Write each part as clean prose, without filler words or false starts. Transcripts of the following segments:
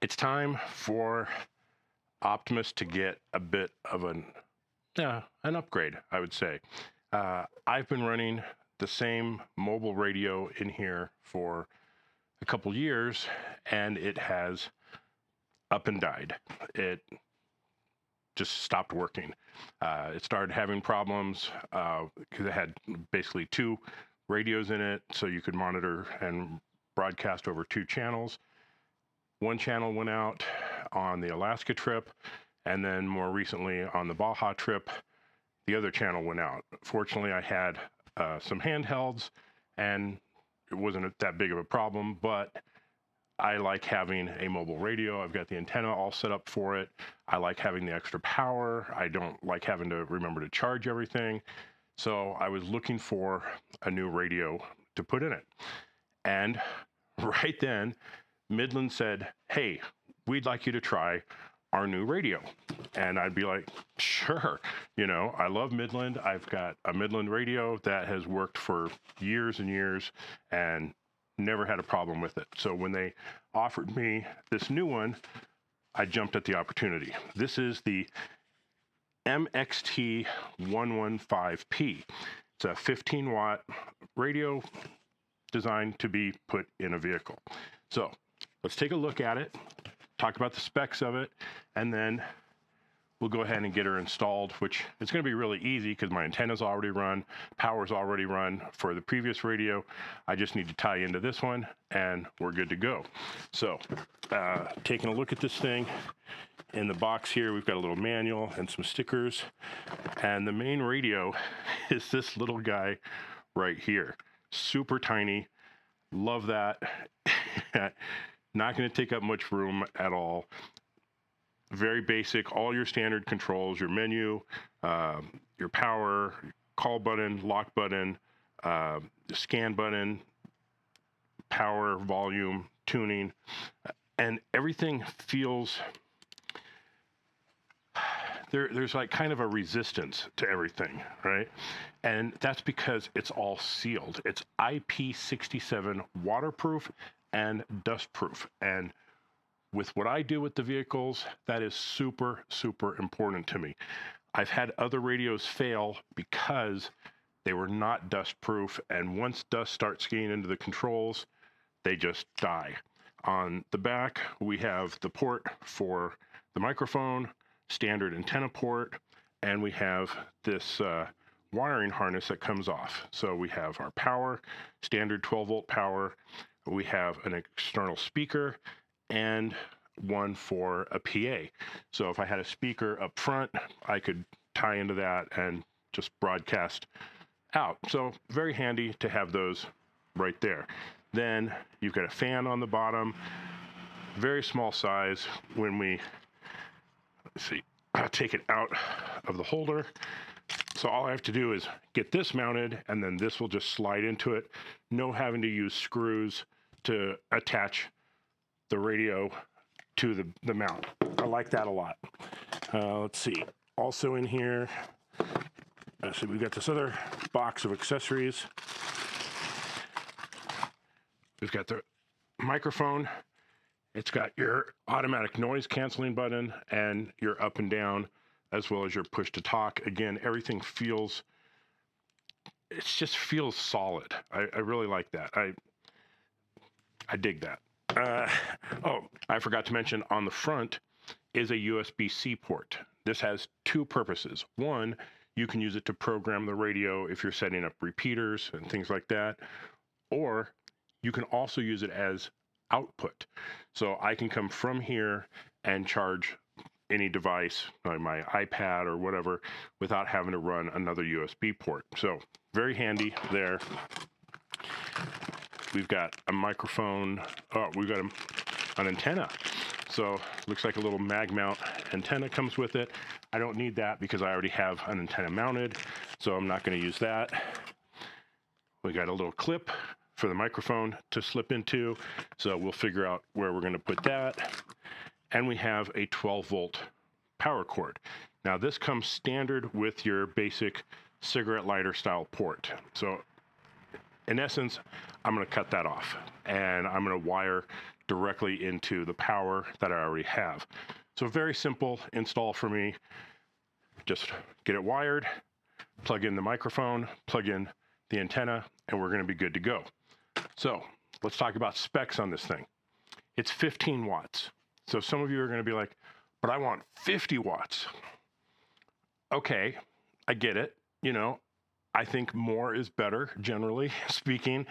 It's time for Optimus to get a bit of an upgrade, I would say. I've been running the same mobile radio in here for a couple years, and it has up and died. It just stopped working. It started having problems because it had basically two radios in it, so you could monitor and broadcast over two channels. One channel went out on the Alaska trip, and then more recently on the Baja trip, the other channel went out. Fortunately, I had some handhelds, and it wasn't that big of a problem, but I like having a mobile radio. I've got the antenna all set up for it. I like having the extra power. I don't like having to remember to charge everything. So I was looking for a new radio to put in it. And right then, Midland said, "Hey, we'd like you to try our new radio." And I'd be like, sure. You know, I love Midland. I've got a Midland radio that has worked for years and years and never had a problem with it. So when they offered me this new one, I jumped at the opportunity. This is the MXT115P. It's a 15-watt radio designed to be put in a vehicle. So let's take a look at it, talk about the specs of it, and then we'll go ahead and get her installed, which is going to be really easy because my antenna's already run, power's already run for the previous radio. I just need to tie into this one and we're good to go. So taking a look at this thing, in the box here we've got a little manual and some stickers, and the main radio is this little guy right here. Super tiny. Love that. Not going to take up much room at all. Very basic, all your standard controls, your menu, your power, call button, lock button, scan button, power, volume, tuning, and everything feels, there's like kind of a resistance to everything, right? And that's because it's all sealed. It's IP67 waterproof and dustproof. And with what I do with the vehicles, that is super, super important to me. I've had other radios fail because they were not dustproof, and once dust starts getting into the controls, they just die. On the back, we have the port for the microphone, standard antenna port, and we have this wiring harness that comes off. So we have our power, standard 12-volt power, we have an external speaker, and one for a PA. So if I had a speaker up front, I could tie into that and just broadcast out. So very handy to have those right there. Then you've got a fan on the bottom, very small size. When we, let's see, I'll take it out of the holder. So all I have to do is get this mounted, and then this will just slide into it. No having to use screws to attach the radio to the mount. I like that a lot. Let's see. Also in here, so we've got this other box of accessories. We've got the microphone. It's got your automatic noise canceling button and your up and down, as well as your push to talk. Again, everything feels, it just feels solid. I really like that. I dig that. Oh, I forgot to mention, on the front is a USB-C port. This has two purposes. One, you can use it to program the radio if you're setting up repeaters and things like that, or you can also use it as output. So I can come from here and charge any device, like my iPad or whatever, without having to run another USB port. So very handy there. We've got a microphone. Oh, we've got an antenna. So looks like a little mag mount antenna comes with it. I don't need that because I already have an antenna mounted, so I'm not going to use that. We got a little clip for the microphone to slip into, so we'll figure out where we're going to put that. And we have a 12-volt power cord. Now this comes standard with your basic cigarette lighter style port. So in essence, I'm going to cut that off, and I'm going to wire directly into the power that I already have. So very simple install for me. Just get it wired, plug in the microphone, plug in the antenna, and we're going to be good to go. So let's talk about specs on this thing. It's 15 watts. So some of you are going to be like, but I want 50 watts. Okay, I get it. You know, I think more is better, generally speaking.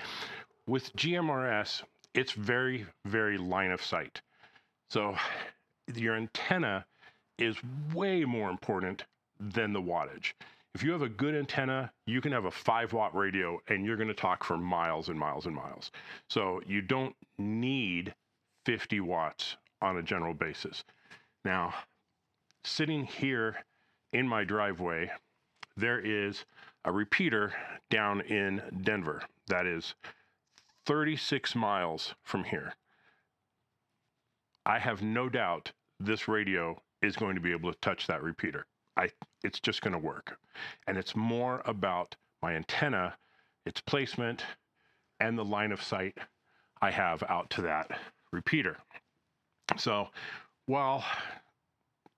With GMRS, it's very, very line of sight. So your antenna is way more important than the wattage. If you have a good antenna, you can have a 5-watt radio and you're going to talk for miles and miles and miles. So you don't need 50 watts on a general basis. Now, sitting here in my driveway, there is a repeater down in Denver that is 36 miles from here. I have no doubt this radio is going to be able to touch that repeater. It's just going to work. And it's more about my antenna, its placement, and the line of sight I have out to that repeater. So while,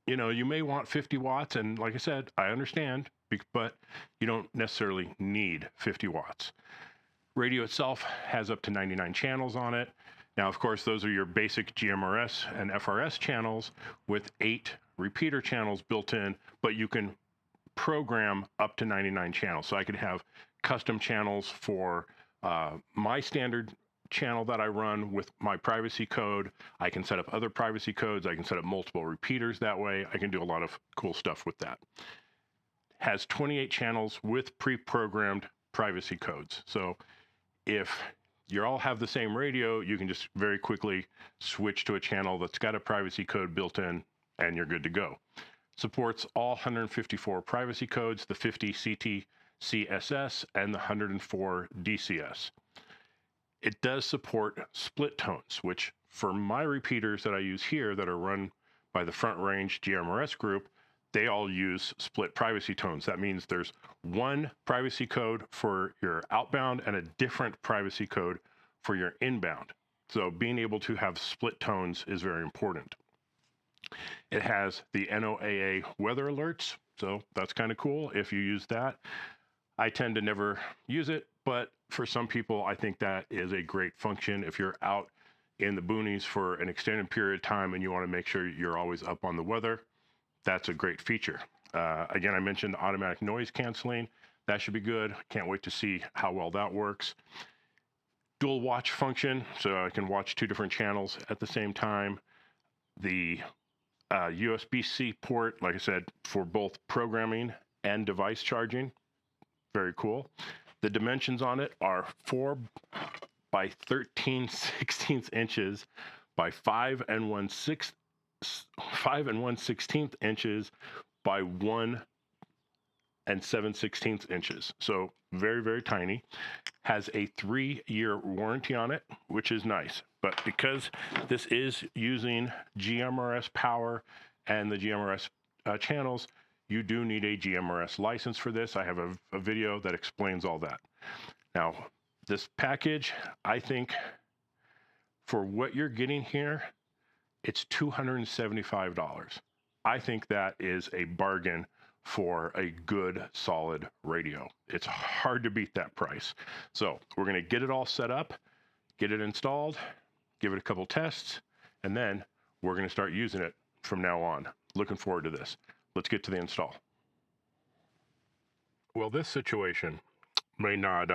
you know, you may want 50 watts, and like I said, I understand, but you don't necessarily need 50 watts. Radio itself has up to 99 channels on it. Now, of course, those are your basic GMRS and FRS channels with 8 repeater channels built in, but you can program up to 99 channels. So I could have custom channels for my standard channel that I run with my privacy code. I can set up other privacy codes. I can set up multiple repeaters that way. I can do a lot of cool stuff with that. Has 28 channels with pre-programmed privacy codes. So if you all have the same radio, you can just very quickly switch to a channel that's got a privacy code built in, and you're good to go. Supports all 154 privacy codes, the 50 CT-CSS and the 104 DCS. It does support split tones, which for my repeaters that I use here that are run by the Front Range GMRS group, they all use split privacy tones. That means there's one privacy code for your outbound and a different privacy code for your inbound. So being able to have split tones is very important. It has the NOAA weather alerts, so that's kind of cool if you use that. I tend to never use it, but for some people, I think that is a great function. If you're out in the boonies for an extended period of time and you want to make sure you're always up on the weather, that's a great feature. Again, I mentioned automatic noise canceling. That should be good. Can't wait to see how well that works. Dual watch function, so I can watch 2 different channels at the same time. The USB-C port, like I said, for both programming and device charging. Very cool. The dimensions on it are 4 by 13/16 inches by 5 1/16 inches by 1 7/16 inches. So very, very tiny. Has a 3-year warranty on it, which is nice. But because this is using GMRS power and the GMRS channels, you do need a GMRS license for this. I have a video that explains all that. Now, this package, I think for what you're getting here, it's $275. I think that is a bargain for a good, solid radio. It's hard to beat that price. So we're going to get it all set up, get it installed, give it a couple tests, and then we're going to start using it from now on. Looking forward to this. Let's get to the install. Well, this situation may not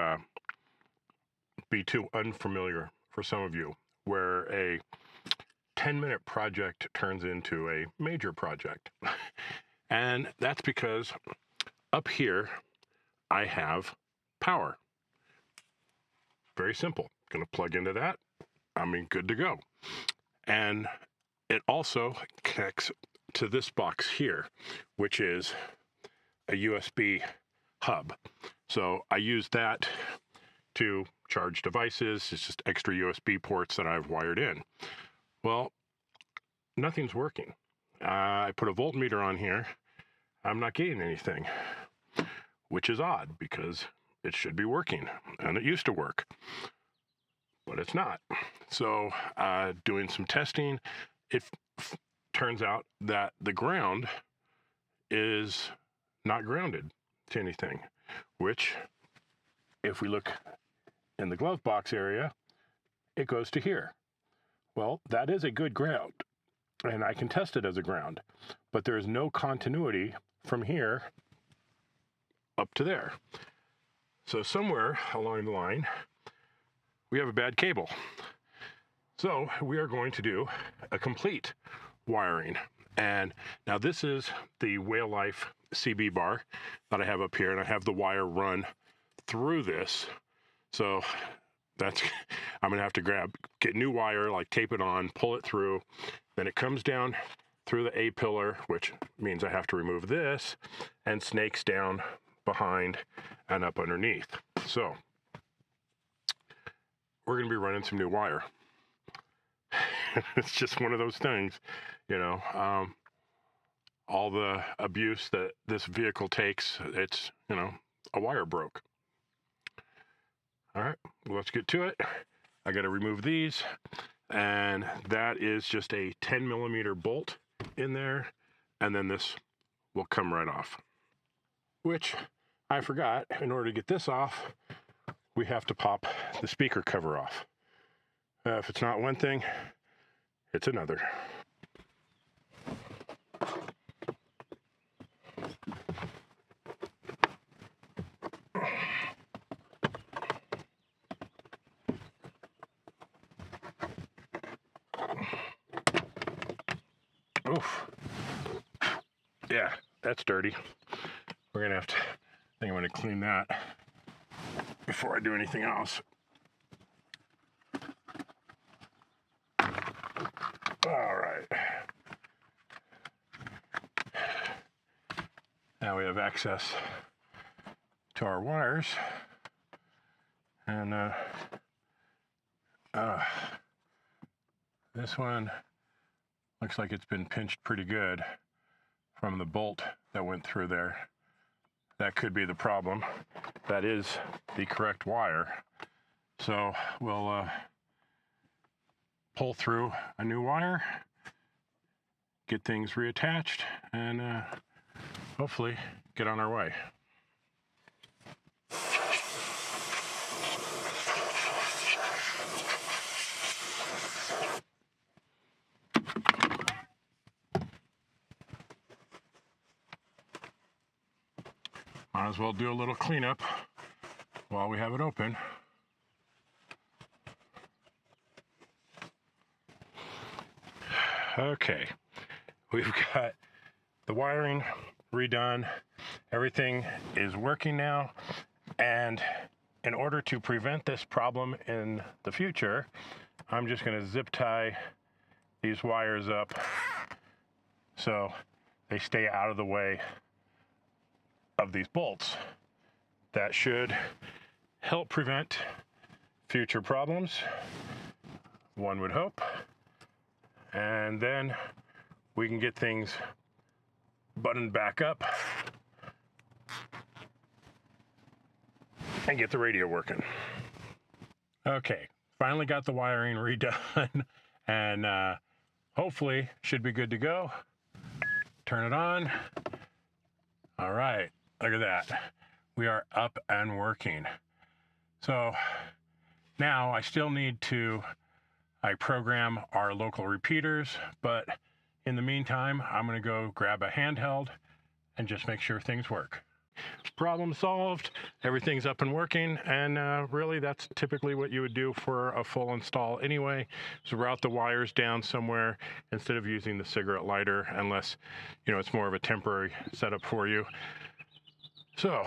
be too unfamiliar for some of you, where a 10-minute project turns into a major project. And that's because up here, I have power. Very simple. Going to plug into that. I'm good to go. And it also connects to this box here, which is a USB hub. So I use that to charge devices. It's just extra USB ports that I've wired in. Well, nothing's working. I put a voltmeter on here. I'm not getting anything, which is odd because it should be working and it used to work. but it's not. So doing some testing, it turns out that the ground is not grounded to anything, which if we look in the glove box area, it goes to here. Well, that is a good ground, and I can test it as a ground, but there is no continuity from here up to there. So somewhere along the line, we have a bad cable. So we are going to do a complete wiring. And now this is the Whale Life CB bar that I have up here, and I have the wire run through this. So that's, I'm gonna have to get new wire, like tape it on, pull it through. Then it comes down through the A pillar, which means I have to remove this, and snakes down behind and up underneath. So we're gonna be running some new wire. It's just one of those things, you know, all the abuse that this vehicle takes, it's, you know, a wire broke. All right, well, let's get to it. I got to remove these, and that is just a 10mm bolt in there, and then this will come right off. Which I forgot, in order to get this off, we have to pop the speaker cover off. If it's not one thing, it's another. Oof. Yeah, that's dirty. We're gonna have to, I think I'm gonna clean that before I do anything else. All right. Now we have access to our wires, and this one looks like it's been pinched pretty good from the bolt that went through there. That could be the problem. That is the correct wire. So we'll pull through a new wire, get things reattached, and hopefully get on our way. Might as well do a little cleanup while we have it open. Okay, we've got the wiring redone. Everything is working now. And in order to prevent this problem in the future, I'm just going to zip tie these wires up so they stay out of the way of these bolts. That should help prevent future problems, one would hope. And then we can get things buttoned back up and get the radio working. Okay, finally got the wiring redone, and hopefully should be good to go. Turn it on. All right, look at that. We are up and working. So now I still need to program our local repeaters, but in the meantime, I'm gonna go grab a handheld and just make sure things work. Problem solved, everything's up and working, and really that's typically what you would do for a full install anyway. So route the wires down somewhere instead of using the cigarette lighter, unless, you know, it's more of a temporary setup for you. So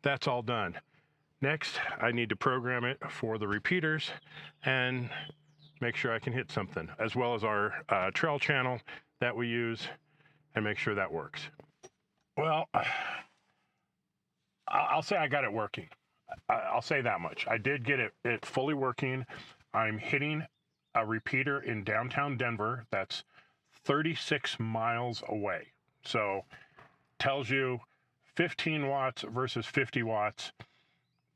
that's all done. Next, I need to program it for the repeaters and make sure I can hit something, as well as our trail channel that we use, and make sure that works. Well, I'll say I got it working. I'll say that much. I did get it fully working. I'm hitting a repeater in downtown Denver that's 36 miles away. So tells you 15 watts versus 50 watts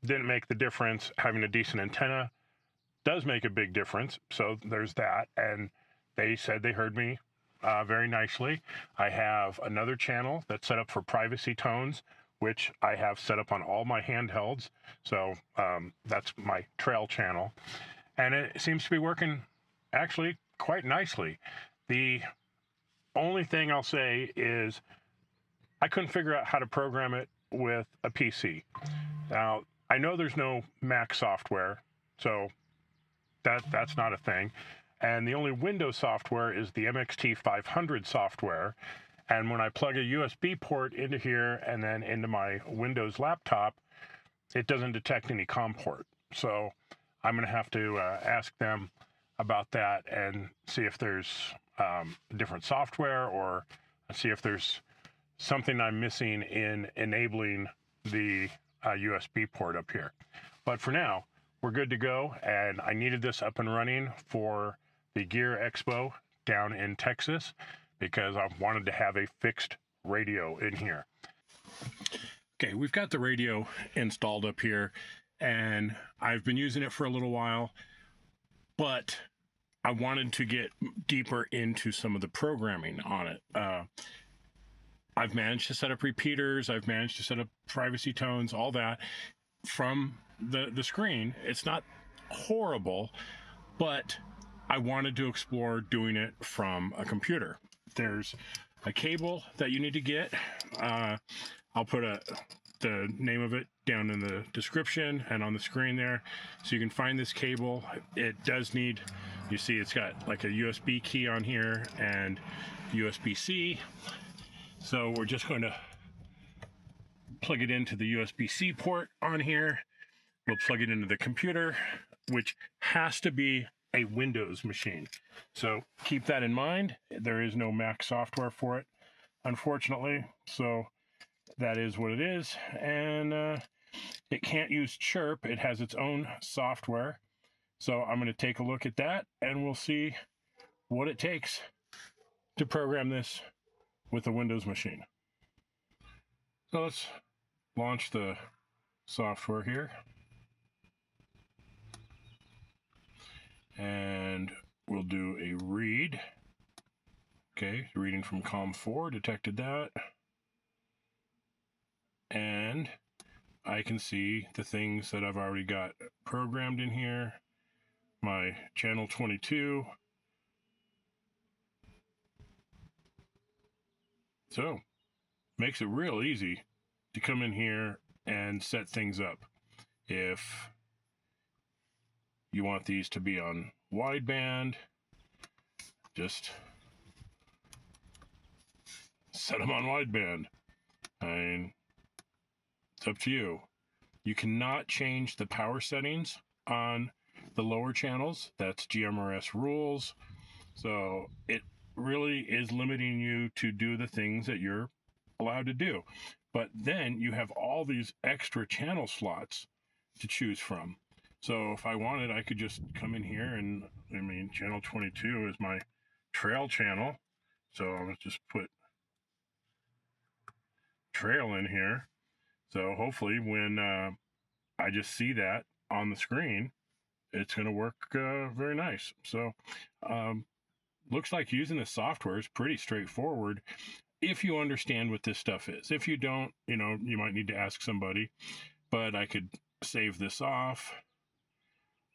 didn't make the difference. Having a decent antenna does make a big difference. So there's that. And they said they heard me very nicely. I have another channel that's set up for privacy tones, which I have set up on all my handhelds. So that's my trail channel. And it seems to be working actually quite nicely. The only thing I'll say is I couldn't figure out how to program it with a PC. Now, I know there's no Mac software, so that's not a thing. And the only Windows software is the MXT500 software. And when I plug a USB port into here and then into my Windows laptop, it doesn't detect any COM port. So I'm going to have to ask them about that and see if there's different software, or see if there's something I'm missing in enabling the USB port up here. But for now, we're good to go. And I needed this up and running for the Gear Expo down in Texas because I wanted to have a fixed radio in here. Okay, we've got the radio installed up here, and I've been using it for a little while, but I wanted to get deeper into some of the programming on it. I've managed to set up repeaters, I've managed to set up privacy tones, all that from the screen. It's not horrible, but I wanted to explore doing it from a computer. There's a cable that you need to get. I'll put the name of it down in the description and on the screen there, so you can find this cable. It does need, you see it's got like a USB key on here and USB-C. So we're just going to plug it into the USB-C port on here. We'll plug it into the computer, which has to be a Windows machine. So keep that in mind. There is no Mac software for it, unfortunately. So that is what it is. And it can't use Chirp. It has its own software. So I'm going to take a look at that, and we'll see what it takes to program this with a Windows machine. So let's launch the software here. And we'll do a read. Okay, reading from COM4, detected that. And I can see the things that I've already got programmed in here. My channel 22. So, makes it real easy to come in here and set things up. If you want these to be on wideband, just set them on wideband. And it's up to you. You cannot change the power settings on the lower channels. That's GMRS rules. So it really is limiting you to do the things that you're allowed to do. But then you have all these extra channel slots to choose from. So if I wanted, I could just come in here and, I mean, channel 22 is my trail channel. So I'll just put trail in here. So hopefully when I just see that on the screen, it's going to work very nice. So looks like using the software is pretty straightforward if you understand what this stuff is. If you don't, you know, you might need to ask somebody. But I could save this off,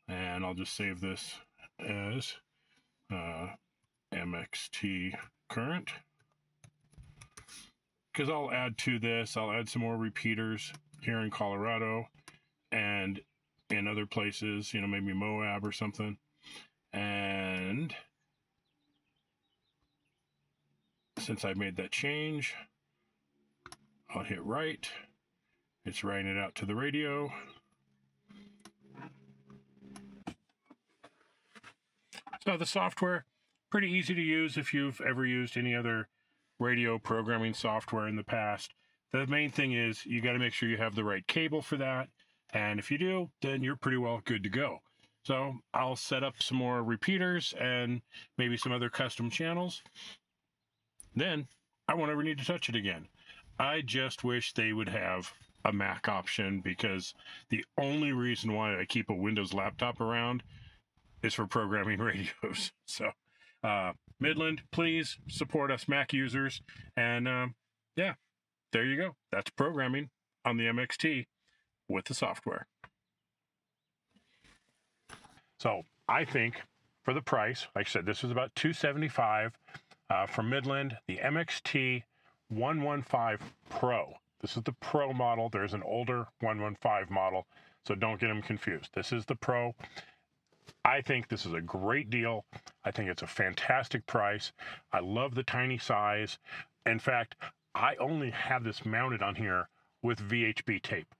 and I'll just save this as MXT current, because I'll add to this, I'll add some more repeaters here in Colorado and in other places, you know, maybe Moab or something. And since I made that change, I'll hit write. It's writing it out to the radio. So the software, pretty easy to use if you've ever used any other radio programming software in the past. The main thing is you got to make sure you have the right cable for that. And if you do, then you're pretty well good to go. So I'll set up some more repeaters and maybe some other custom channels. Then I won't ever need to touch it again. I just wish they would have a Mac option, because the only reason why I keep a Windows laptop around is for programming radios. So, Midland, please support us Mac users. And yeah, there you go. That's programming on the MXT with the software. So I think for the price, like I said, this is about $275 from Midland, the MXT115 Pro. This is the Pro model. There's an older 115 model, so don't get them confused. This is the Pro. I think this is a great deal. I think it's a fantastic price. I love the tiny size. In fact, I only have this mounted on here with VHB tape.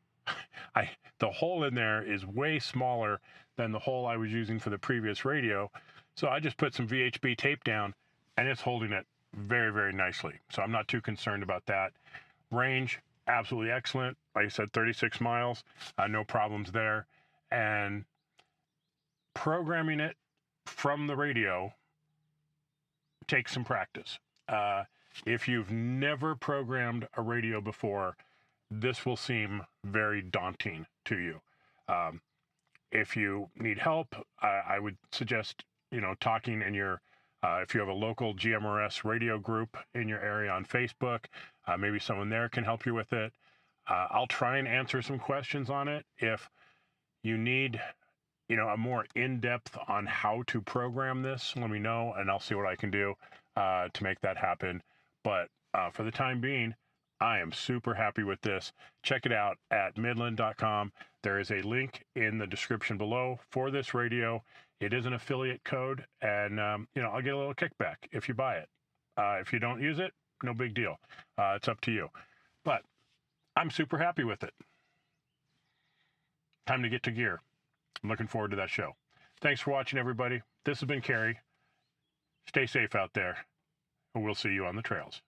The hole in there is way smaller than the hole I was using for the previous radio. So I just put some VHB tape down and it's holding it very, very nicely. So I'm not too concerned about that. Range, absolutely excellent. Like I said, 36 miles, no problems there. And programming it from the radio takes some practice. If you've never programmed a radio before, this will seem very daunting to you. If you need help, I would suggest, talking in your, if you have a local GMRS radio group in your area on Facebook, maybe someone there can help you with it. I'll try and answer some questions on it. If you need, a more in-depth on how to program this, let me know, and I'll see what I can do to make that happen. But for the time being, I am super happy with this. Check it out at midland.com. There is a link in the description below for this radio. It is an affiliate code, and I'll get a little kickback if you buy it. If you don't use it, no big deal. It's up to you. But I'm super happy with it. Time to get to gear. I'm looking forward to that show. Thanks for watching, everybody. This has been Kerry. Stay safe out there, and we'll see you on the trails.